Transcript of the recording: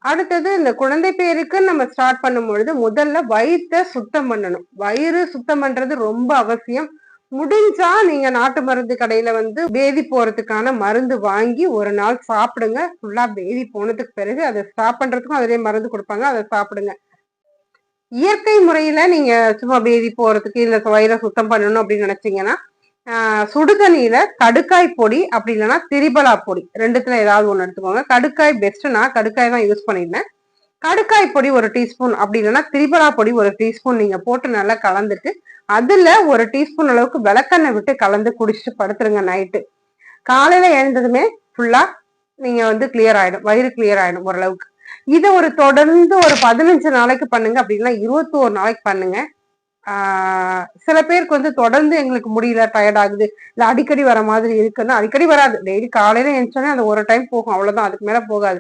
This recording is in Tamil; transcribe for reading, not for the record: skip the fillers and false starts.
அடுத்தது இந்த குழந்தை பேருக்கு நம்ம ஸ்டார்ட் பண்ணும்பொழுது முதல்ல வயிற்ற சுத்தம் பண்ணணும். வயிறு சுத்தம் பண்றது ரொம்ப அவசியம். முடிஞ்சா நீங்க நாட்டு மருந்து கடையில வந்து பேதி போறதுக்கான மருந்து வாங்கி ஒரு நாள் சாப்பிடுங்க. ஃபுல்லா பேதி போனதுக்கு பிறகு அதை ஸ்டாப் பண்றதுக்கும் அதிலே மருந்து கொடுப்பாங்க. அதை சாப்பிடுங்க. இயற்கை முறையில நீங்க சும்மா பேதி போறதுக்கு இல்ல வயிறை சுத்தம் பண்ணணும் அப்படின்னு நினைச்சீங்கன்னா சுடுதண்ணியில கடுக்காய் பொடி அப்படி இல்லைன்னா திரிபலா பொடி ரெண்டுத்துல ஏதாவது ஒண்ணு எடுத்துக்கோங்க. கடுக்காய் பெஸ்ட். நான் கடுக்காய் தான் யூஸ் பண்ணிருந்தேன். கடுக்காய் பொடி ஒரு டீஸ்பூன் அப்படி இல்லைன்னா திரிபலா பொடி ஒரு டீஸ்பூன் நீங்க போட்டு நல்லா கலந்துட்டு அதுல ஒரு டீஸ்பூன் அளவுக்கு விளக்கெண்ணெய் விட்டு கலந்து குடிச்சிட்டு படுத்துருங்க நைட்டு. காலையில எழுந்ததுமே ஃபுல்லா நீங்க வந்து கிளியர் ஆயிடும், வயிறு கிளியர் ஆயிடும் ஓரளவுக்கு. இதை ஒரு தொடர்ந்து ஒரு 15 நாளைக்கு பண்ணுங்க, அப்படின்னா 21 நாளைக்கு பண்ணுங்க. சில பேருக்கு வந்து தொடர்ந்து எங்களுக்கு முடியல, டயர்ட் ஆகுது, இல்ல அடிக்கடி வர மாதிரி இருக்குன்னா, அடிக்கடி வராது, டெய்லி காலையில எழுந்தோடனே அந்த ஒரு டைம் போகும், அவ்வளவுதான், அதுக்கு மேல போகாது.